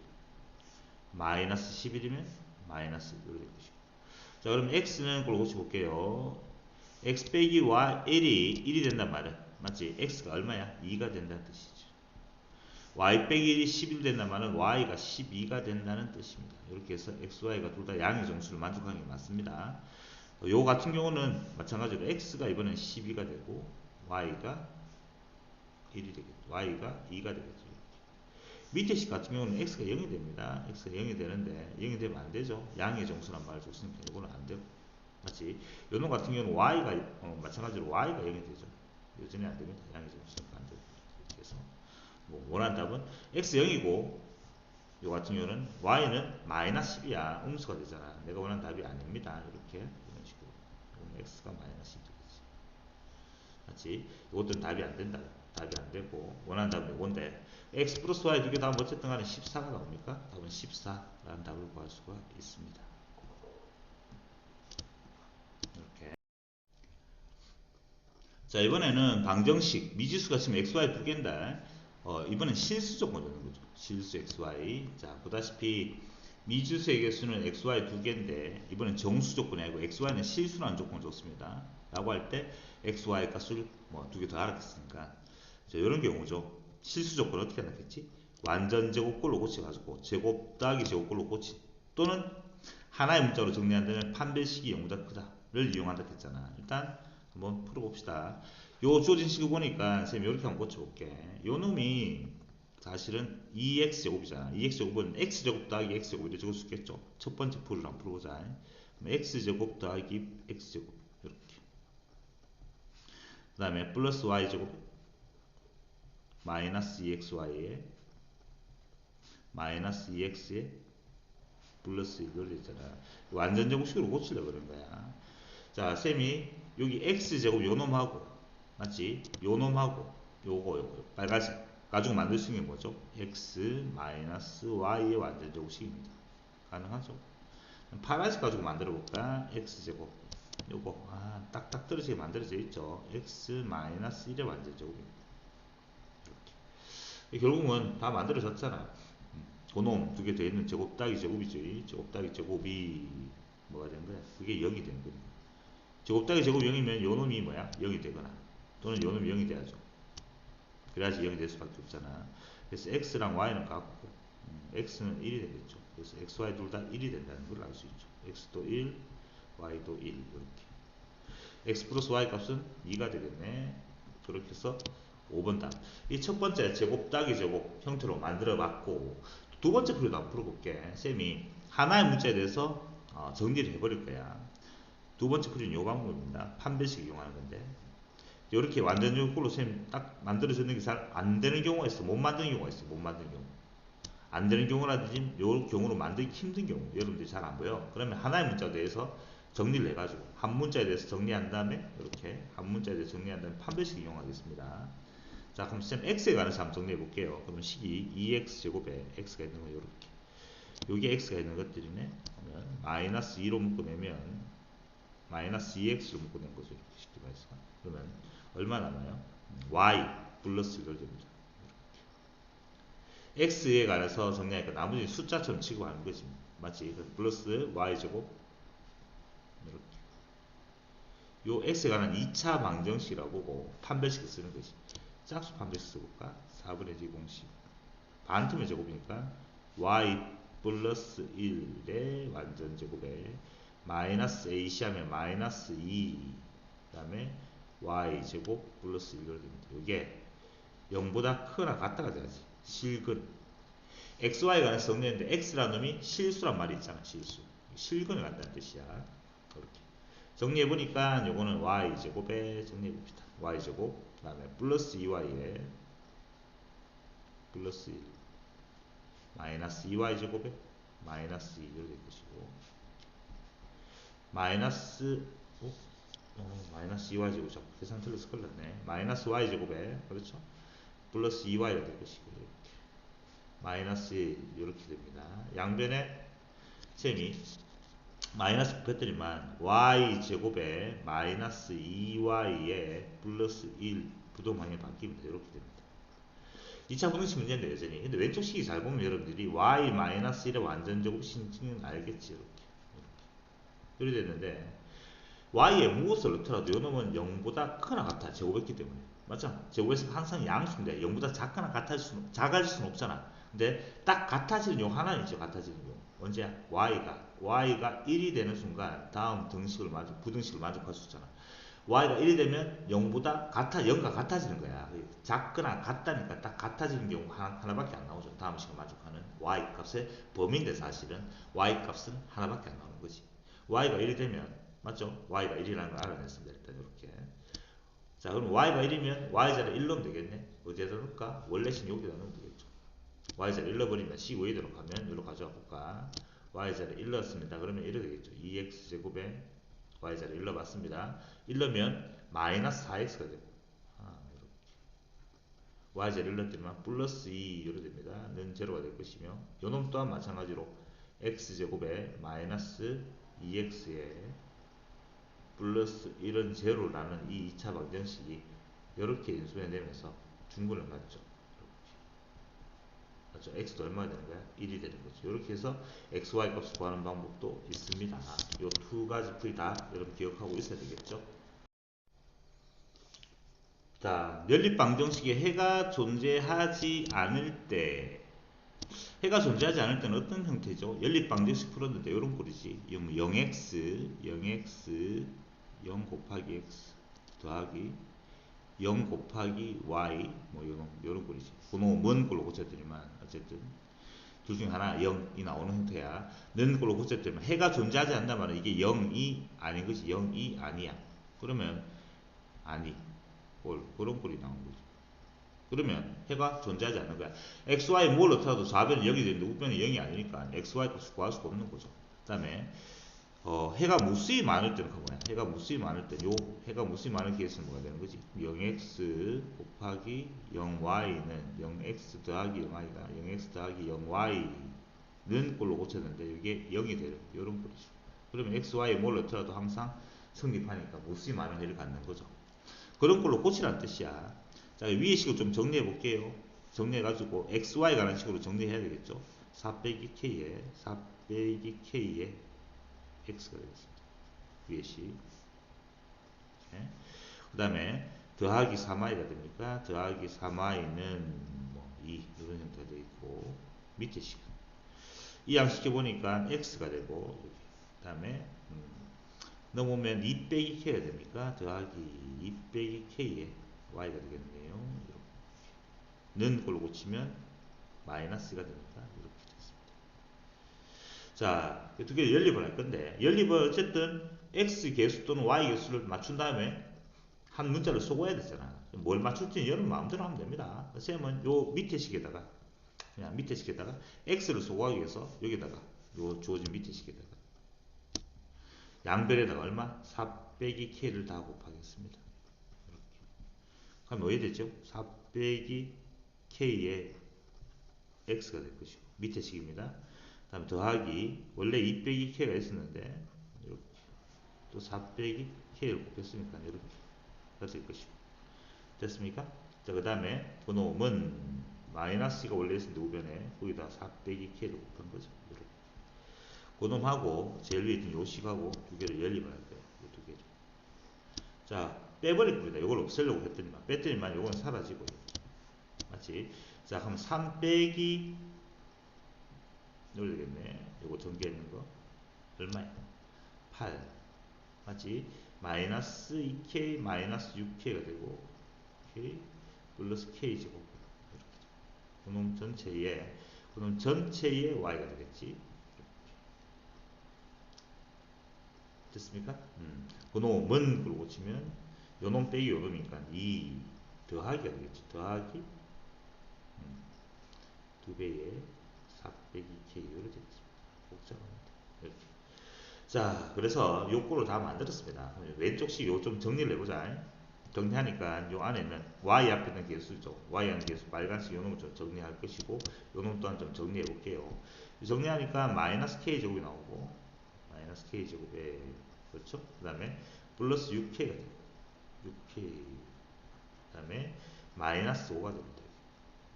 마이너스 11이면 마이너스 1 이렇게 될 것이고. 자, 그럼 x는 그걸 고쳐볼게요. x 빼기 y 1이 된단 말이야. 맞지? x가 얼마야? 2가 된다는 뜻이죠. y 빼기 1이 11 된단 말은 y가 12가 된다는 뜻입니다. 이렇게 해서 x, y가 둘 다 양의 정수를 만족하는 게 맞습니다. 요 같은 경우는 마찬가지로 x가 이번엔 12가 되고 y가 1이 되겠죠. y가 2가 되겠죠. 밑에 식 같은 경우는 x가 0이 됩니다. x가 0이 되는데 0이 되면 안 되죠. 양의 정수란 말을 줬으니까 이거는 안 되고. 맞지? 요놈 같은 경우는 y가 마찬가지로 y가 0이 되죠. 여전히 안 됩니다. 양의 정수니까 안 되고. 그래서 뭐 원하는 답은 x 0이고 요 같은 경우는 y는 마이너스 10이야. 음수가 되잖아. 내가 원하는 답이 아닙니다. 이렇게 이런 식으로. x가 마이너스 10 되겠지. 맞지? 이것들은 답이 안 된다. 답이 안 되고 원하는 답은 이건데 x 플러스 y 두 개 다음 어쨌든 간에 14가 나옵니까? 답은 14라는 답을 구할 수가 있습니다. 이렇게. 자, 이번에는 방정식 미지수가 지금 xy 두 개인데 이번엔 실수 조건 되는 거죠. 실수 xy. 자, 보다시피 미지수의 개수는 xy 두 개인데 이번엔 정수 조건이 아니고 xy는 실수라는 조건을 줬습니다. 라고 할 때 xy 값을 뭐 두 개 더 알았겠으니까 자, 이런 경우죠. 실수 조건 어떻게 나겠지? 완전 제곱꼴로 고쳐가지고 제곱 더하기 제곱꼴로 고치 또는 하나의 문자로 정리한다면 판별식이 0보다 크다를 이용한다 했잖아. 일단 한번 풀어봅시다. 요 주어진 식을 보니까 쌤이 이렇게 한번 고쳐볼게. 요 놈이 사실은 2x제곱이잖아. 2x제곱은 x제곱 더하기 x제곱 이렇게 적을 수 있겠죠. 첫 번째 풀을 한번 풀어보자. 그럼 x제곱 더하기 x제곱 이렇게. 그 다음에 플러스 y제곱 마이너스 2xy에 마이너스 2x에 플러스 이걸 했잖아. 완전 제곱식으로 고치려고 그런 거야. 자, 쌤이 여기 x제곱 요놈하고 맞지? 요놈하고 요거 빨간색 가지고 만들 수 있는 게 뭐죠? x 마이너스 y의 완전 제곱식입니다. 가능하죠? 파란색 가지고 만들어 볼까? x제곱 요거 딱딱 떨어지게 만들어져 있죠. x 마이너스 1의 완전 제곱입니다. 결국은 다 만들어졌잖아. 고놈 두 개 더 있는 제곱 따기 제곱이지. 제곱 따기 제곱이 뭐가 된 거야? 그게 0이 된 거야. 제곱 따기 제곱 0이면 요놈이 뭐야? 0이 되거나 또는 요놈이 0이 돼야죠. 그래야지 0이 될 수밖에 없잖아. 그래서 x랑 y는 같고 x는 1이 되겠죠. 그래서 x, y 둘 다 1이 된다는 걸 알 수 있죠. x도 1, y도 1 이렇게. x 플러스 y 값은 2가 되겠네. 그렇게 해서 5번 답. 이 첫 번째 제곱 따기 제곱 형태로 만들어 봤고 두 번째 풀이도 한번 풀어볼게. 쌤이 하나의 문자에 대해서 정리를 해버릴 거야. 두 번째 풀이는 요 방법입니다. 판별식 이용하는 건데 이렇게 완전적으로 쌤 딱 만들어졌는 게 잘 안 되는 경우가 있어. 못 만드는 경우가 있어. 못 만드는 경우. 안 되는 경우라든지 요 경우로 만들기 힘든 경우 여러분들이 잘 안 보여. 그러면 하나의 문자에 대해서 정리를 해가지고 한 문자에 대해서 정리한 다음에 이렇게 한 문자에 대해서 정리한 다음에 판별식 이용하겠습니다. 자, 그럼 쌤 x에 관해서 한번 정리해 볼게요. 그러면 식이 2x 제곱에 x가 있는 거 이렇게. 여기 x가 있는 것들이네. 그러면 마이너스 2로 묶어내면 마이너스 2x로 묶어낸 거죠. 이렇게 쉽게 말해서. 그러면 얼마 남아요? y 플러스 1을 됩니다. x에 관해서 정리하니까 나머지 숫자처럼 취급하는 거지. 맞지? 플러스 y제곱 이렇게. 요 x에 관한 2차 방정식이라고 보고 판별식을 쓰는 것이. 짝수 판별식 써볼까? 4분의 d 공식. 반틈의 제곱이니까 y 플러스 1의 완전 제곱에 마이너스 ac 하면 마이너스 2 그 다음에 y 제곱 플러스 1로 됩니다. 이게 0보다 크거나 같다가 돼야지. 실근. xy 관해서 정리했는데 x라는 놈이 실수란 말이 있잖아. 실수. 실근을 간다는 뜻이야. 이렇게 정리해보니까 요거는 y제곱에 정리해봅시다. y제곱 그 다음에 플러스 2y에 플러스 1 마이너스 2y제곱에 마이너스 2로 될 것이고 마이너스 마이너스 2y제곱 자꾸 계산 틀려서 큰일 났네. 마이너스 y제곱에 그렇죠? 플러스 2y가 될 것이고 이렇게 마이너스 1 이렇게 됩니다. 양변에 셈이 마이너스 곱했더니만 y제곱에 마이너스 2y에 플러스 1 부동방향이 바뀝니다. 이렇게 됩니다. 2차 분식 문제인데 여전히. 근데 왼쪽 식이 잘 보면 여러분들이 y 마이너스 1의 완전제곱 신칭은 알겠지. 이렇게 됐는데 y에 무엇을 넣더라도 요 놈은 0보다 크거나 같아. 제곱했기 때문에. 맞죠? 제곱에서 항상 양수인데 0보다 작거나 작아질 수는 없잖아. 근데 딱 같아지는 요 하나는 있죠. 같아지는 요. 언제? y가 1이 되는 순간 다음 부등식을 만족할 수 있잖아. y가 1이 되면 0보다 0과 같아지는 거야. 작거나 같다니까 딱 같아지는 경우 하나밖에 안 나오죠. 다음 식을 만족하는 y 값의 범위인데 사실은 y 값은 하나밖에 안 나오는 거지. y가 1이 되면 맞죠? y가 1이라는 걸 알아냈습니다. 일단 이렇게. 자, 그럼 y가 1이면 y자를 1 넣으면 되겠네. 어디에다 넣을까? 원래식 여기다 넣으면 되겠죠. y자를 1 넣어버리면 c5에 들어가면 여기로 가져와 볼까? y자를 1 넣었습니다. 그러면 이렇게 되겠죠. 2x제곱에 y자를 1 넣어봤습니다. 1 넣으면 마이너스 4x가 되고 이렇게. y자를 1 넣었더니만 플러스 2 이렇게 됩니다. 는 제로가 될 것이며 요놈 또한 마찬가지로 x제곱에 마이너스 2x에 플러스 1은 제로라는 이 2차 방정식이 이렇게 인수해내면서 중근을 갖죠. 맞죠? x도 얼마가 되는 거야? 1이 되는 거죠. 이렇게 해서 xy 값을 구하는 방법도 있습니다. 이 두 가지 풀이 다 여러분 기억하고 있어야 되겠죠? 자, 연립 방정식에 해가 존재하지 않을 때 해가 존재하지 않을 때는 어떤 형태죠? 연립 방정식 풀었는데 이런 꼴이지. 0x 0 곱하기 x 더하기 0 곱하기 y 뭐 요런 꼴이지. 그놈은 먼 꼴로 고쳤더니만 어쨌든 둘 중에 하나 0이 나오는 형태야. 는 꼴로 고쳤더니만 해가 존재하지 않는다 말은 이게 0이 아닌 것이 0이 아니야. 그러면 아니 그런 꼴이 나오는 거죠. 그러면 해가 존재하지 않는 거야. xy 뭘 넣더라도 좌변은 0이 되는데 우변은 0이 아니니까 xy 값을 구할 수가 없는 거죠. 그 다음에 해가 무수히 많을 때는 뭐야? 해가 무수히 많을 때, 해가 무수히 많은 케이스는 뭐가 되는 거지? 0x 곱하기 0y는 0x 더하기 0y가 0x 더하기 0y는 꼴로 고쳤는데 이게 0이 돼요. 이런 꼴이죠. 그러면 xy에 뭘 넣더라도 항상 성립하니까 무수히 많은 해를 갖는 거죠. 그런 꼴로 고치라는 뜻이야. 자, 위의 식을 좀 정리해 볼게요. 정리해가지고 xy 가는 식으로 정리해야 되겠죠. 4 빼기 k에 x가 되겠습니다. 위의 식. 그 다음에 더하기 3y가 됩니까? 더하기 3y는 뭐 2 이런 형태가 되어 있고 밑에 식은 이 양식해 보니까 x가 되고 그 다음에 넘으면 2 빼기 k가 됩니까? 더하기 2 빼기 k에 y가 되겠네요. 이렇게. 는 걸로 고치면 마이너스가 됩니까? 이렇게 됐습니다. 자, 두 개를 연립을 할 건데 연립은 어쨌든 x 개수 또는 y 개수를 맞춘 다음에 한 문자를 쏘고야 되잖아. 뭘 맞출지 여러분 마음대로 하면 됩니다. 쌤은 요 밑에 식에다가 그냥 밑에 식에다가 x를 쏘고하기 위해서 여기다가 요 주어진 밑에 식에다가 양변에다가 얼마? 4 빼기 k를 다 곱하겠습니다. 이렇게. 그럼 뭐 해야 되죠? 4 빼기 k의 x가 될 것이고 밑에 식입니다. 다음 더하기 원래 2 빼기 k가 있었는데 이렇게 또 4 빼기 k를 곱했으니까 이렇게 될 것이고 됐습니까? 자, 그 다음에 그놈은 마이너스가 원래 있었는데 우변에 거기다 4 빼기 k를 곱한 거죠. 이렇게. 그놈하고 제일 위에 있는 요 식하고 두 개를 연립을 할 거예요. 이 두 개를. 자, 빼버릴 겁니다. 이걸 없애려고 했더니만 뺐더니만 요건 사라지고 맞지? 자, 그럼 3 빼기 넣어야 되겠네. 요거 전개했는 거 얼마야? 8 맞지? 마이너스 2k 마이너스 6k가 되고 k 플러스 k 제곱 이렇게 그놈 전체의 y가 되겠지. 됐습니까? 그놈은 그걸 고치면 요놈 빼기 요놈이니까 2 더하기가 되겠지. 더하기 2배의 4 빼기 k 이렇게 되겠습니다. 복잡합니다. 이렇게. 자, 그래서 요거를 다 만들었습니다. 왼쪽식 요 좀 정리를 해보자. 정리하니까 요 안에는 y 앞에 있는 개수죠. y 하는 개수 빨간색 요 놈을 좀 정리할 것이고 요 놈 또한 좀 정리해 볼게요. 정리하니까 마이너스 k 제곱이 나오고 마이너스 k 제곱에 그렇죠? 그 다음에 플러스 6k가 돼요. 6k 그 다음에 마이너스 5가 됩니다.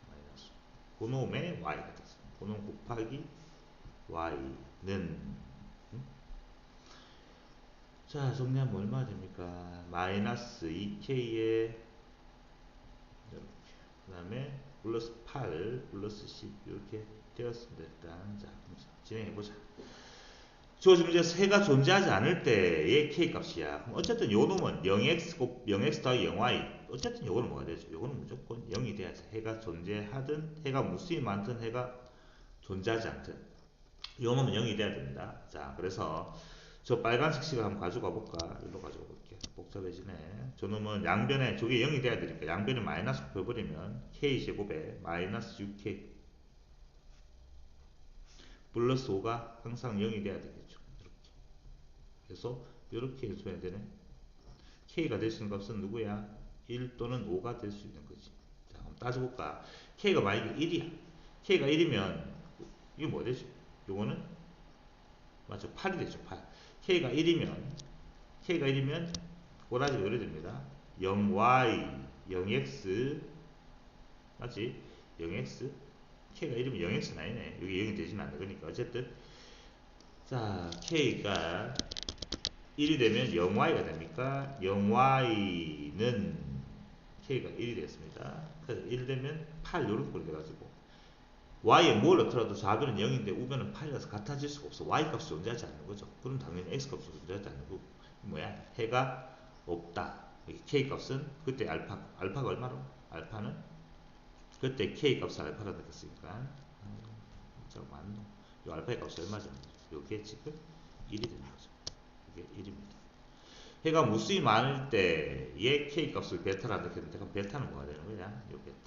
마이너스 그놈의 y가 됐습니다. 그놈 곱하기 y는 자, 정리하면 얼마 됩니까? 마이너스 2k에 이렇게 그 다음에 플러스 8 플러스 10 이렇게 되었습니다. 일단 자, 진행해보자. 주어진 문제에서 해가 존재하지 않을 때의 k 값이야. 그럼 어쨌든 요 놈은 0x 더하기 0y 어쨌든 요거는 뭐가 되죠? 요거는 무조건 0이 돼야지. 해가 존재하든 해가 무수히 많든 해가 존재하지 않든 요 놈은 0이 돼야 됩니다. 자, 그래서 저 빨간색 식을 한번 가져가 볼까? 일로 가져가 볼게요. 복잡해지네. 저놈은 양변에 저게 0이 돼야 되니까 양변에 마이너스 곱해버리면 k제곱에 마이너스 6k 플러스 5가 항상 0이 돼야 되겠죠. 이렇게. 그래서 이렇게 해줘야 되네. k가 될 수 있는 값은 누구야? 1 또는 5가 될 수 있는 거지. 자, 한번 따져볼까? k가 만약에 1이야. k가 1이면 이게 뭐 되죠? 요거는 맞죠? 8이 되죠. 8. K가 1이면 꼬라지가 이래 됩니다. 0Y 0X 맞지? 0X K가 1이면 0X는 아니네. 여기 0이 되지는 않는 거니까 어쨌든 자 K가 1이 되면 0Y가 됩니까? 0Y는 K가 1이 됐습니다. 그래서 1 되면 8 요런 꼴이 돼가지고 y에 뭘 넣더라도 좌변은 0인데 우변은 8이라서 같아질 수가 없어. y 값이 존재하지 않는 거죠. 그럼 당연히 x 값이 존재하지 않는 거고 뭐야? 해가 없다. k 값은 그때 알파가 얼마로? 알파는 그때 k 값은 알파라고 했으니까 자 맞노. 이 알파의 값이 얼마죠? 이게 지금 1이 되는 거죠. 이게 1입니다. 해가 무수히 많을 때의 k 값을 베타라고 했는데 그럼 베타는 뭐가 되는 거냐? 이 베타.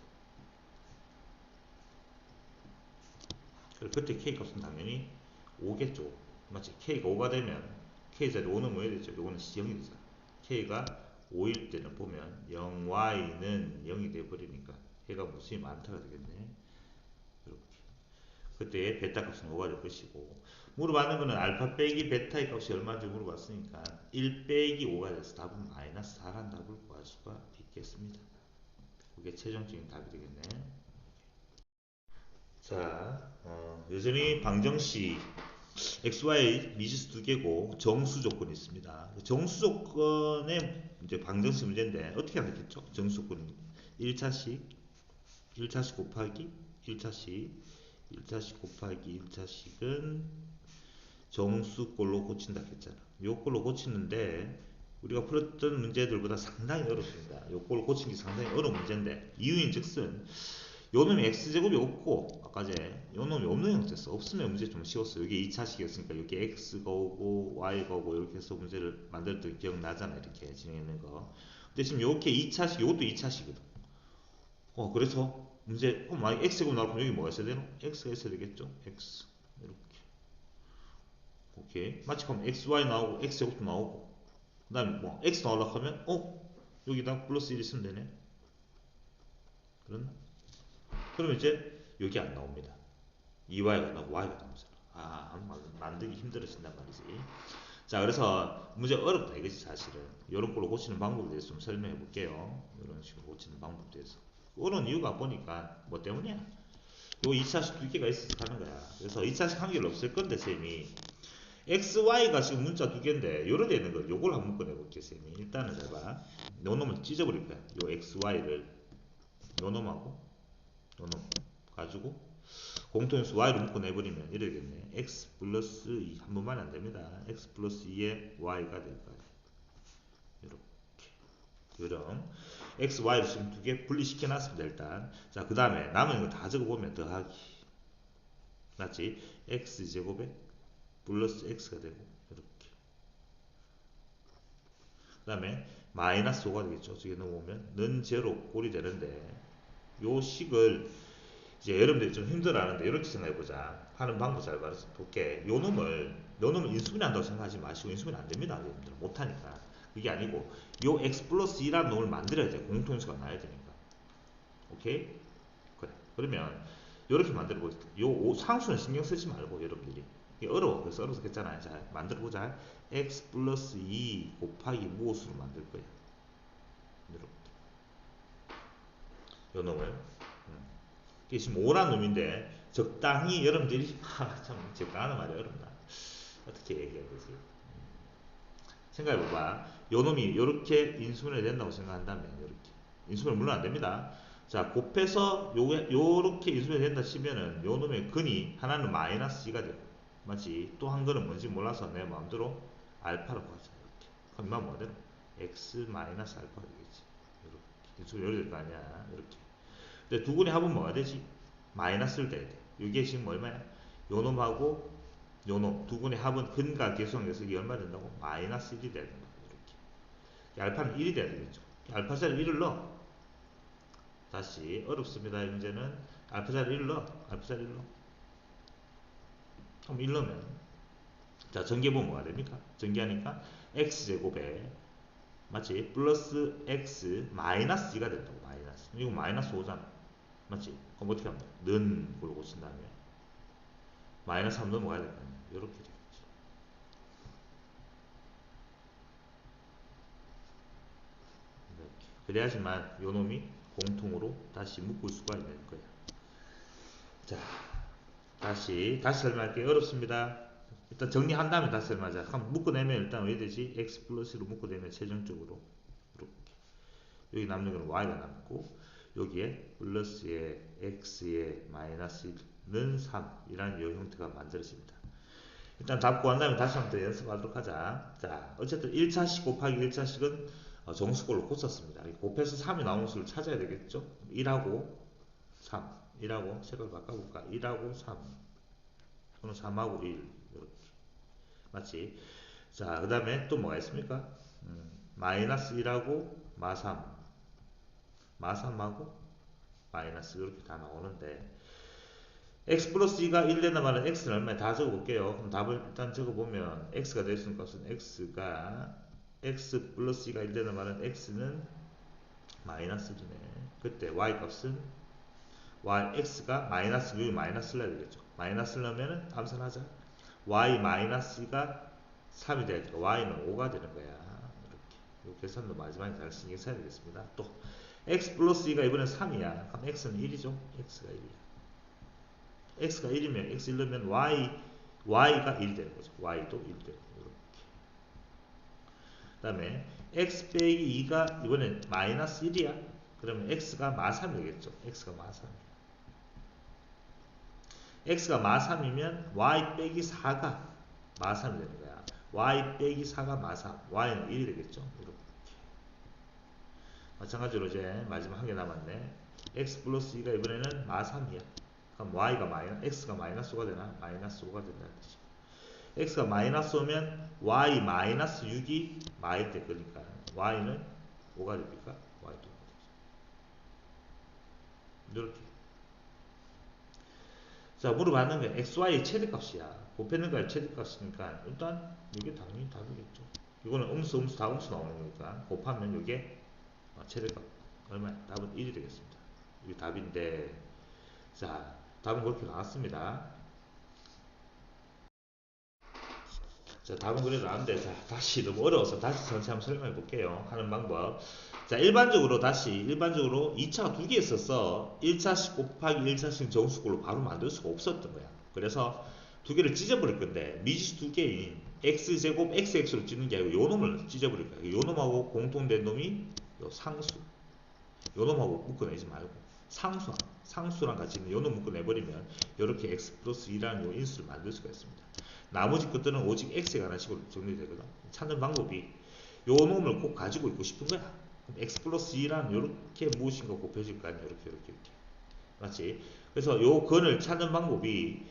그때 k 값은 당연히 5겠죠. 맞지? k가 5가 되면 k 자리 5는 뭐 해야 되죠? 요거는 0이 되잖아. k가 5일 때는 보면 0y는 0이 돼버리니까 해가 무수히 많다가 되겠네. 이렇게. 그때 베타 값은 5가 될 것이고 물어봤는 거는 알파 빼기 베타의 값이 얼마인지 물어봤으니까 1 빼기 5가 돼서 답은 마이너스 4라는 답을 구할 수가 있겠습니다. 그게 최종적인 답이 되겠네. 자, 여전히 방정식 XY 미지수 두 개고 정수 조건이 있습니다. 정수 조건의 이제 방정식 문제인데 어떻게 하면 되겠죠? 정수 조건은 1차식 곱하기 1차식 곱하기 1차식은 정수꼴로 고친다 했잖아. 요꼴로 고치는데 우리가 풀었던 문제들보다 상당히 어렵습니다. 요꼴로 고치는 게 상당히 어려운 문제인데 이유인즉슨 요놈이 x제곱이 없고 아까 전에 요놈이 없는 형태였어. 없으면 문제 좀 쉬웠어. 여기 2차식이었으니까 여기 x가 오고 y가 오고 이렇게 해서 문제를 만들었던 기억나잖아. 이렇게 진행했는 거. 근데 지금 요렇게 2차식, 요것도 2차식이거든. 그래서 문제, 만약 x제곱 나오면 여기 뭐가 있어야 되노? x가 있어야 되겠죠? x. 이렇게. 오케이. 마치 그럼 xy 나오고, x제곱도 나오고. 그 다음에 뭐, x 나오려고 하면, 여기다 플러스 1 있으면 되네. 그렇나? 그러면 이제 여기 안 나옵니다. 2y가 나오고 y가 나오잖아. 만들기 힘들어진단 말이지. 자, 그래서 문제 어렵다 이거지 사실은. 이런 걸로 고치는 방법에 대해서 좀 설명해 볼게요. 이런 식으로 고치는 방법에 대해서. 어려운 이유가 보니까 뭐 때문이야? 요 2차식 두 개가 있어서 하는 거야. 그래서 2차식 한 개는 없을 건데 쌤이 x, y가 지금 문자 두 개인데 요런 데 있는 걸 요걸 한번 묶어내볼게 쌤이. 일단은 잘 봐. 요 놈을 찢어버릴 거야. 요 x, y를 요 놈하고 요 놈 가지고 공통인수 y로 묶어내버리면 이렇게 되겠네. x 플러스 2 한 번만 안 됩니다. x 플러스 2의 y가 될 거예요. 이렇게. 그럼 x, y를 지금 두 개 분리시켜 놨습니다. 일단. 자, 그 다음에 남은 거 다 적어보면 더하기. 맞지? x 제곱에 플러스 x가 되고 이렇게. 그 다음에 마이너스 5가 되겠죠. 저기 넣어보면 는 제로 꼴이 되는데 요 식을 이제 여러분들이 좀 힘들어하는데 이렇게 생각해보자. 하는 방법 잘 볼게. 요 놈을 인수분해 한다고 생각하지 마시고 인수분해 안됩니다. 여러분들 못하니까. 그게 아니고 요 x 플러스 2라는 놈을 만들어야 돼. 공통인수가 나야 되니까. 오케이? 그래. 그러면 이렇게 만들어보자. 요 상수는 신경 쓰지 말고 여러분들이. 이게 어려워. 그래서 어려워서 했잖아요. 자, 만들어보자. x 플러스 2 곱하기 무엇으로 만들 거야. 이렇게. 요 놈을. 이게 지금 5라는 놈인데 적당히 여러분들이 참 적당하는 말이 어렵다. 어떻게 얘기해야 되지? 생각해봐봐. 요 놈이 요렇게 인수분해 된다고 생각한다면 요렇게 인수분해 물론 안됩니다. 자, 곱해서 요렇게 인수분해 된다 치면은 요 놈의 근이 하나는 마이너스 2가 되고 맞지? 또 한 거는 뭔지 몰라서 내 마음대로 알파로 가자. 이렇게. 그럼 이만 뭐가 되노? x 마이너스 알파가 되겠지. 이렇게 인수분해 요리 될 거 아니야. 이렇게. 근데 두 군의 합은 뭐가 되지? 마이너스를 떼야 돼. 이게 지금 얼마야? 요놈하고 요놈 두 군의 합은 근과 계수항에서 이게 얼마 된다고? 마이너스 1이 돼야 된다. 이렇게. 알파는 1이 돼야 되겠죠. 알파자리 1을 넣어. 다시 어렵습니다. 이 문제는 알파자리 1을 넣어. 알파자리 1을 넣어. 그럼 1 넣으면 자, 전개보면 뭐가 됩니까? 전개하니까 x제곱에 맞지? 플러스 x 마이너스 2가 된다고. 마이너스. 이거 마이너스 5잖아. 맞지? 그럼 어떻게 하면 돼? 는 걸로 고친 다음에 마이너스 3 넘어가야 될 거 아니야. 이렇게 되겠지. 이렇게. 그래야지만 요 놈이 공통으로 다시 묶을 수가 있는 거야. 자, 다시 설명할게요. 어렵습니다. 일단 정리한 다음에 다시 설명하자. 한번 묶어내면 일단 왜 되지? x 플러스로 묶어내면 최종적으로 이렇게. 여기 남는 건 y가 남고 여기에 플러스에 x에 마이너스는 3이라는 이 형태가 만들어집니다. 일단 답 구한 다음에 다시 한번 더 연습하도록 하자. 자, 어쨌든 1차식 곱하기 1차식은 정수꼴로 고쳤습니다. 곱해서 3이 나오는 수를 찾아야 되겠죠? 1하고 3, 1하고 색을 바꿔볼까? 1하고 3 또는 3하고 1 이렇게. 맞지? 자, 그 다음에 또 뭐가 있습니까? 마이너스 1하고 마3 마3하고 마이너스 이렇게 다 나오는데 x 플러스 2가 1 된다 말은 x는 얼마에 다 적어볼게요. 그럼 답을 일단 적어보면 x가 될 수 있는 값은 x 플러스 2가 1 된다 말은 x는 마이너스 1이네. 그때 y 값은 x가 마이너스 여기 마이너스를 해야 되겠죠. 마이너스를 넣으면 암산하자. y 마이너스가 3이 되니까 y는 5가 되는 거야. 이렇게. 이 계산도 마지막에 잘 신경 써야 되겠습니다. 또 x 플러스 2가 이번엔 3이야. 그럼 x는 1이죠. x가 1이야. x가 1이면 x 1 넣으면 y가 1 되는 거죠. y도 1 되고 이렇게. 그 다음에 x 빼기 2가 이번엔 마이너스 1이야. 그러면 x가 마3이겠죠. x가 마3이야. x가 마3이면 y 빼기 4가 마3이 되는 거야. y 빼기 4가 마3, y는 1이 되겠죠. 이렇게. 마찬가지로 이제 마지막 한 개 남았네. x 플러스 2가 이번에는 마3이야. 그럼 x가 마이너스 5가 되나? 마이너스 5가 된다는 뜻이야. x가 마이너스 5면 y 마이너스 6이 마일 될 거니까 y는 5가 됩니까? y도 5가 되죠. 이렇게. 자, 물어봤는 게 xy 최대값이야. 곱했는 거 최대값이니까 일단 이게 당연히 답이겠죠. 이거는 음수 다 음수 나오는 거니까 곱하면 이게 최대값 얼마야? 답은 1이 되겠습니다. 이게 답인데, 자, 답은 그렇게 나왔습니다. 자, 답은 그래 나왔는데, 자, 다시 너무 어려워서 다시 전체 한번 설명해 볼게요. 하는 방법. 자, 일반적으로 2차가 두 개 있어서 1차식 곱하기 1차식 정수꼴로 바로 만들 수가 없었던 거야. 그래서 두 개를 찢어버릴 건데, 미지수 두 개인 x제곱 xx로 찢는 게 아니고 요 놈을 찢어버릴 거야. 요 놈하고 공통된 놈이 요 상수. 요 놈하고 묶어내지 말고 상수랑 같이 있는 요 놈 묶어내버리면 이렇게 x 플러스 2라는 요 인수를 만들 수가 있습니다. 나머지 것들은 오직 x에 관한 식으로 정리되거든. 찾는 방법이 요 놈을 꼭 가지고 있고 싶은 거야. x 플러스 2라는 요렇게 무엇인가 곱해질 거 아니야. 이렇게 맞지? 그래서 요 건을 찾는 방법이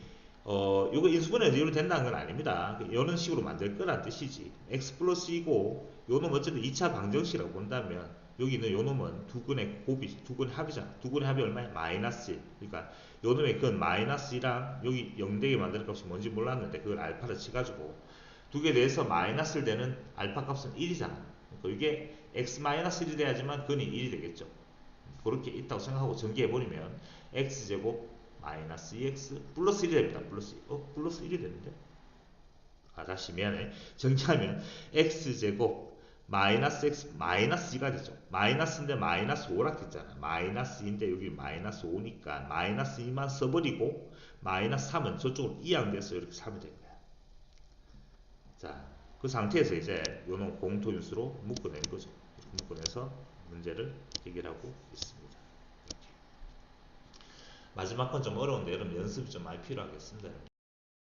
요거 인수분해에서 이렇게 된다는 건 아닙니다. 이런 식으로 만들 거란 뜻이지. x 플러스 2고 요 놈 어쨌든 2차 방정식이라고 본다면 여기 있는 요 놈은 두 근의 곱이, 두 근의 합이잖아. 두 근의 합이 얼마야? 마이너스 1. 그러니까 요 놈의 건 마이너스 2랑 여기 0되게 만들 값이 뭔지 몰랐는데 그걸 알파를 쳐가지고 두 개 내에서 마이너스를 되는 알파 값은 1이잖아. 그러니까 이게 x 마이너스 1이 돼야지만 근이 1이 되겠죠. 그렇게 있다고 생각하고 전개해버리면 x제곱 마이너스 2x 플러스 1이 됩니다. 플러스 1이 되는데? 다시 미안해. 정리하면 x제곱 마이너스 x 마이너스 2가 되죠. 마이너스인데 마이너스 5라 했잖아. 마이너스 2인데 여기 마이너스 5니까 마이너스 2만 써버리고 마이너스 3은 저쪽으로 이항돼서 이렇게 3이 된 거야. 자, 그 상태에서 이제 요놈 공통인수로 묶어낸 거죠. 이렇게 묶어내서 문제를 해결하고 있습니다. 이렇게. 마지막 건 좀 어려운데 여러분 연습이 좀 많이 필요하겠습니다.